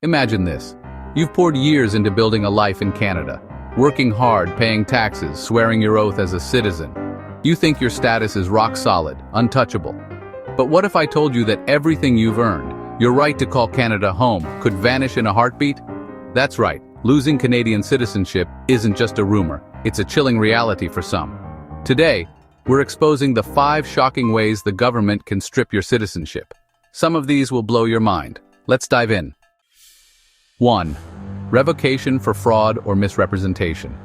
Imagine this. You've poured years into building a life in Canada, working hard, paying taxes, swearing your oath as a citizen. You think your status is rock solid, untouchable. But what if I told you that everything you've earned, your right to call Canada home, could vanish in a heartbeat? That's right, losing Canadian citizenship isn't just a rumor, it's a chilling reality for some. Today, we're exposing the 5 shocking ways the government can strip your citizenship. Some of these will blow your mind. Let's dive in. 1. Revocation for fraud or misrepresentation.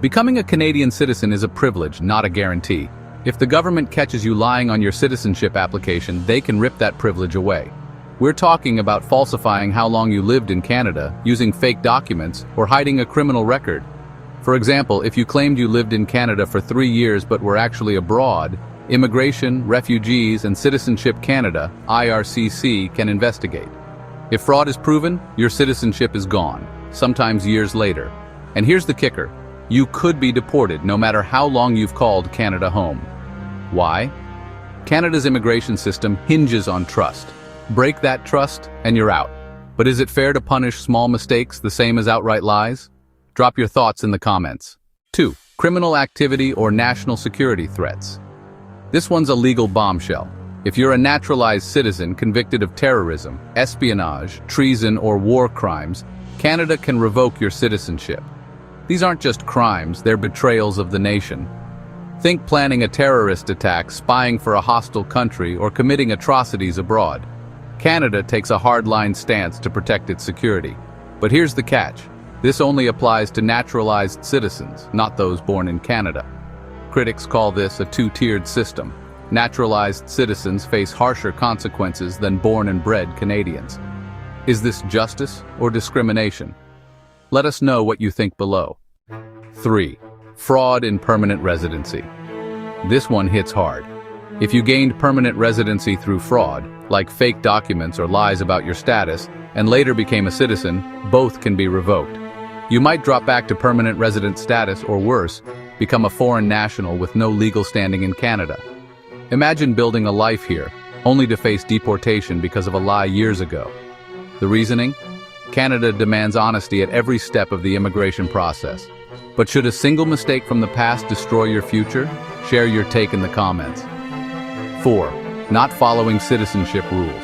Becoming a Canadian citizen is a privilege, not a guarantee. If the government catches you lying on your citizenship application, they can rip that privilege away. We're talking about falsifying how long you lived in Canada, using fake documents, or hiding a criminal record. For example, if you claimed you lived in Canada for 3 years but were actually abroad, Immigration, Refugees, and Citizenship Canada, IRCC, can investigate. If fraud is proven, your citizenship is gone, sometimes years later. And here's the kicker. You could be deported no matter how long you've called Canada home. Why? Canada's immigration system hinges on trust. Break that trust, and you're out. But is it fair to punish small mistakes the same as outright lies? Drop your thoughts in the comments. 2. Criminal activity or national security threats. This one's a legal bombshell. If you're a naturalized citizen convicted of terrorism, espionage, treason, or war crimes, Canada can revoke your citizenship. These aren't just crimes, they're betrayals of the nation. Think planning a terrorist attack, spying for a hostile country, or committing atrocities abroad. Canada takes a hardline stance to protect its security. But here's the catch. This only applies to naturalized citizens, not those born in Canada. Critics call this a two-tiered system. Naturalized citizens face harsher consequences than born and bred Canadians. Is this justice or discrimination? Let us know what you think below. 3. Fraud in permanent residency. This one hits hard. If you gained permanent residency through fraud, like fake documents or lies about your status, and later became a citizen, both can be revoked. You might drop back to permanent resident status or worse, become a foreign national with no legal standing in Canada. Imagine building a life here, only to face deportation because of a lie years ago. The reasoning? Canada demands honesty at every step of the immigration process. But should a single mistake from the past destroy your future? Share your take in the comments. 4. Not following citizenship rules.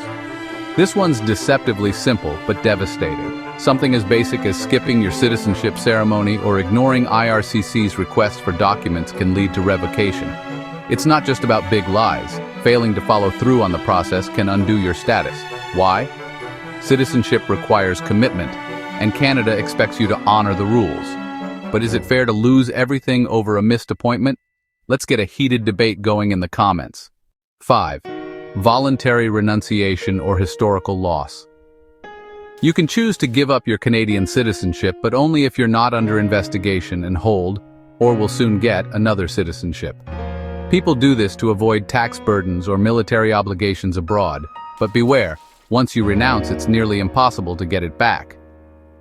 This one's deceptively simple but devastating. Something as basic as skipping your citizenship ceremony or ignoring IRCC's request for documents can lead to revocation. It's not just about big lies. Failing to follow through on the process can undo your status. Why? Citizenship requires commitment, and Canada expects you to honor the rules. But is it fair to lose everything over a missed appointment? Let's get a heated debate going in the comments. 5. Voluntary renunciation or historical loss. You can choose to give up your Canadian citizenship, but only if you're not under investigation and hold, or will soon get, another citizenship. People do this to avoid tax burdens or military obligations abroad, but beware, once you renounce, it's nearly impossible to get it back.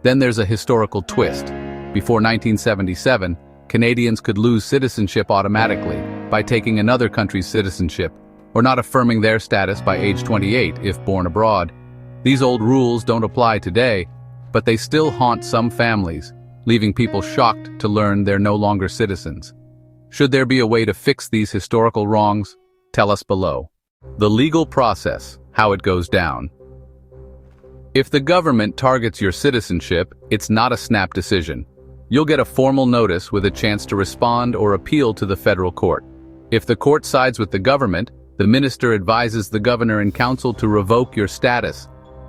Then there's a historical twist. Before 1977, Canadians could lose citizenship automatically by taking another country's citizenship, or not affirming their status by age 28 if born abroad. These old rules don't apply today, but they still haunt some families, leaving people shocked to learn they're no longer citizens. Should there be a way to fix these historical wrongs? Tell us below. The legal process, how it goes down. If the government targets your citizenship, it's not a snap decision. You'll get a formal notice with a chance to respond or appeal to the federal court. If the court sides with the government, the minister advises the governor and council to revoke your status.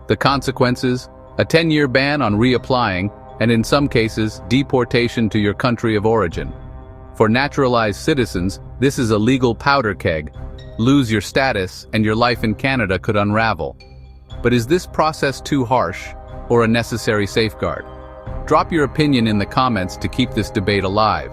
The consequences? A 10-year ban on reapplying, and in some cases, deportation to your country of origin. For naturalized citizens, this is a legal powder keg. Lose your status, and your life in Canada could unravel. But is this process too harsh, or a necessary safeguard? Drop your opinion in the comments to keep this debate alive.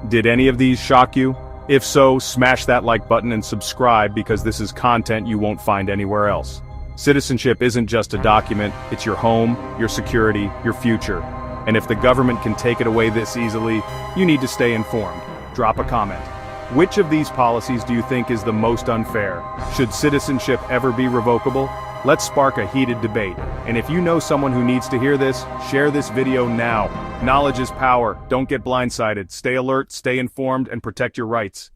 Did any of these shock you? If so, smash that like button and subscribe, because this is content you won't find anywhere else. Citizenship isn't just a document, it's your home, your security, your future. And if the government can take it away this easily, you need to stay informed. Drop a comment. Which of these policies do you think is the most unfair? Should citizenship ever be revocable? Let's spark a heated debate. And if you know someone who needs to hear this, share this video now. Knowledge is power. Don't get blindsided. Stay alert, stay informed, and protect your rights.